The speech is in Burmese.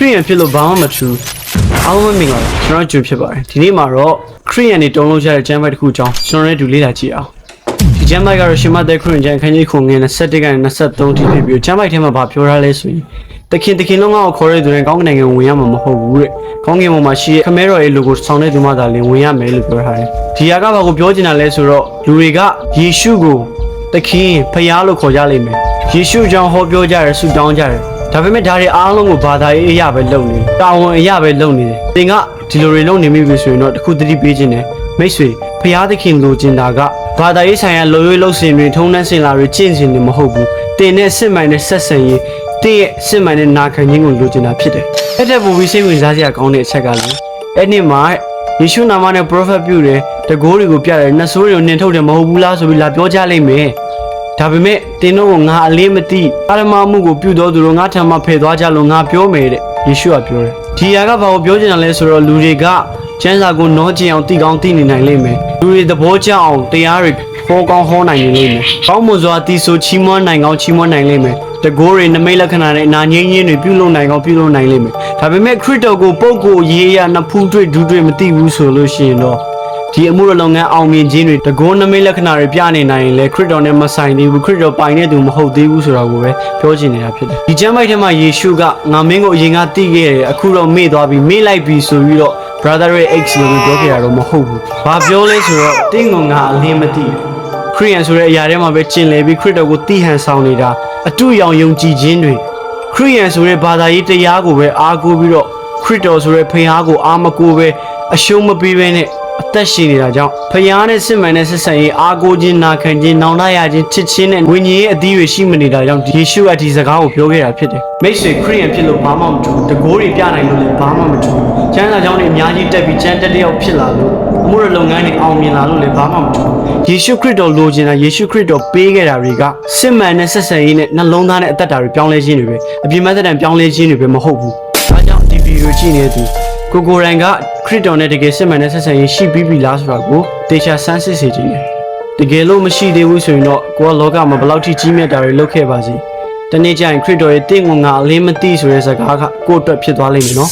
ခရီးရန်ဖြစ်လို့ဘာမှမထူးအားလုံးမင်္ဂလာကျွန်တော်ကြွဖြစ်ပါတယ်ဒီနေ့မှာတော့ခရီးရန်နေတုံးလုံးရတဲ့ကျမ်းပိုက်တစ်ခုအကြောင်းကျွန်တော်လည်းတူလေ့လာကြည့်အောင်ဒီကျမ်းပိုက်ကတော့ရှင်မသက်ခရစ်ယာန်ခန်းကြီးခုငယ်21ကနေ23ထိဖြစ်ပြီးကျမ်းပိုက်ထဲမှာဗာပြောထားလဲဆိုရင်တခင်လုံးကိုခေါ်ရတဲ့သူတွေကောင်းကင်နိုင်ငံဝင်ရမှာမဟုတ်ဘူးတဲ့ကောင်းကင်ဘုံမှာရှိတဲ့ခမဲတော်ရဲ့လူကိုဆောင်တဲ့သူမှသာလင်ဝင်ရမယ်လို့ပြောထားတယ်ဒီဟာကဘာကိုပြောချင်တာလဲဆိုတော့လူတွေကယေရှုကိုတခင်ဖခင်လို့ခေါ်ကြလိမ့်မယ်ယေရှုကြောင့်ဟောပြောကြတယ်ဆုတောင်းကြတယ်ဒါပေမဲ့ဒါတွေအားလုံးကိုဘာသာရေးအရာပဲလုပ်နေတာဝန်အရာပဲလုပ်နေတယ်သင်ကဒီလိုတွေလုပ်နေမိပြီဆိုရင်တော့တခုသတိပေးခြင်းနဲ့မိတ်ဆွေဖခင်သခင်လိုချင်တာကဘာသာရေးဆိုင်ရာလုံရွေးလုပ်စဉ်တွေထုံးတမ်းစင်လာတွေကျင့်စဉ်တွေမဟုတ်ဘူးတင်နဲ့စစ်မှန်တဲ့ဆက်ဆံရေးတင်ရဲ့စစ်မှန်တဲ့နာခံခြင်းကိုလိုချင်တာဖြစ်တယ်အဲ့တဲ့ဘူပြီးစိတ်ဝင်စားစရာကောင်းတဲ့အချက်ကလည်းအဲ့ဒီမှာယေရှုနာမနဲ့ prophet ပြုတယ်တကိုးတွေကိုပြတယ်နှဆိုးတွေကိုနှင်ထုတ်တယ်မဟုတ်ဘူးလားဆိုပြီးလာပြောကြလိမ့်မယ်ဒါပေမဲ့တင်းတို့ကငါအလေးမသိအာရမမှုကိုပြုတော်သူတို့ငါထံမှာဖယ်သွားကြလို့ငါပြောမယ်တဲ့ယေရှုကပြောတယ်ဒီဟာကဘာကိုပြောချင်တာလဲဆိုတော့လူတွေကကျမ်းစာကိုနောကျင်အောင်သိကောင်းသိနေနိုင်လိမ့်မယ်လူတွေသဘောကျအောင်တရားတွေဟောကောင်းဟောနိုင်နေလိမ့်မယ်ကောင်းမွန်စွာတည်ဆိုချီးမွမ်းနိုင်ကောင်းချီးမွမ်းနိုင်လိမ့်မယ်တကိုးတွေနမိတ်လက္ခဏာနဲ့အနာငြိမ်းချင်းတွေပြုလုပ်နိုင်ကောင်းပြုလုပ်နိုင်လိမ့်မယ်ဒါပေမဲ့ခရစ်တော်ကိုပုဂ္ဂိုလ်ရေးရနှစ်ဖူးတွေ့ဒူးတွေ့မသိဘူးဆိုလို့ရှိရင်တော့ဒီအမှုရလုပ်ငန်းအောင်မြင်ခြင်းတွေတကောနမိတ်လက္ခဏာတွေပြနေနိုင်ရင်လေခရစ်တော်နဲ့မဆိုင်သေးဘူးခရစ်တော်ပိုင်တဲ့သူမဟုတ်သေးဘူးဆိုတာကိုပဲပြောချင်နေတာဖြစ်တယ်ဒီကျမ်းပိုက်ထဲမှာယေရှုကငါမင်းကိုအရင်ကသိခဲ့တယ်အခုတော့မေ့သွားပြီမေ့လိုက်ပြီဆိုပြီးတော့ brother X လို့ပြောခဲ့တာတော့မဟုတ်ဘူးဘာပြောလဲဆိုတော့တင်းကိုငါအလင်းမသိခရစ်ယာန်ဆိုတဲ့အရာထဲမှာပဲကျင်လည်ပြီးခရစ်တော်ကိုသိဟန်ဆောင်နေတာအတူရောင်ယုံကြည်ခြင်းတွေခရစ်ယာန်ဆိုတဲ့ဘာသာရေးတရားကိုပဲအားကိုးပြီးတော့ခရစ်တော်ဆိုတဲ့ဖခင်ကိုအားမကိုးပဲအရှုံးမပေးဘဲနဲ့အသက်ရှင်နေတာကြောင့်ဖခင်နဲ့စစ်မှန်တဲ့ဆက်ဆံရေးအားကိုးခြင်းနာခံခြင်းနောင်တရခြင်းချစ်ခြင်းနဲ့ဝိညာဉ်ရေးအသီးတွေရှိမနေတာကြောင့်ယေရှုကဒီစကားကိုပြောခဲ့တာဖြစ်တယ်မိတ်ဆွေခရစ်ယာန်ဖြစ်လို့ဘာမှမထူးတကိုးတွေပြနိုင်လို့လည်းဘာမှမထူးကျမ်းစာကြောင်းတွေအများကြီးတက်ပြီးကျမ်းတက်တဲ့ယောက်ဖြစ်လာလို့အမှုရလုပ်ငန်းတွေအောင်မြင်လာလို့လည်းဘာမှမထူးယေရှုခရစ်တော်လိုချင်တာယေရှုခရစ်တော်ပေးခဲ့တာတွေကစစ်မှန်တဲ့ဆက်ဆံရေးနဲ့နှလုံးသားနဲ့အသက်တာတွေပြောင်းလဲခြင်းတွေပဲအပြည့်မဲ့သက်တမ်းပြောင်းလဲခြင်းတွေပဲမဟုတ်ဘူးဒါကြောင့်ဒီဗီဒီယိုကြည့်နေတဲ့သူကိုရန်ကခရစ်တော်နဲ့တကယ်စစ်မှန်တဲ့ဆက်ဆံရေးရှိပြီးပြီလားဆိုတာကိုတေချာဆန်းစစ်စေခြင်းတယ်တကယ်လို့မရှိသေးဘူးဆိုရင်တော့ကိုကလောကမှာဘယ်လောက်ထိကြီးမြတ်တာတွေလုပ်ခဲ့ပါစေတနေ့ကျရင်ခရစ်တော်ရဲ့တင့်ကိုငါအလင်းမသိဆိုတဲ့စကားကကိုယ့်အတွက်ဖြစ်သွားလိမ့်မယ်နော်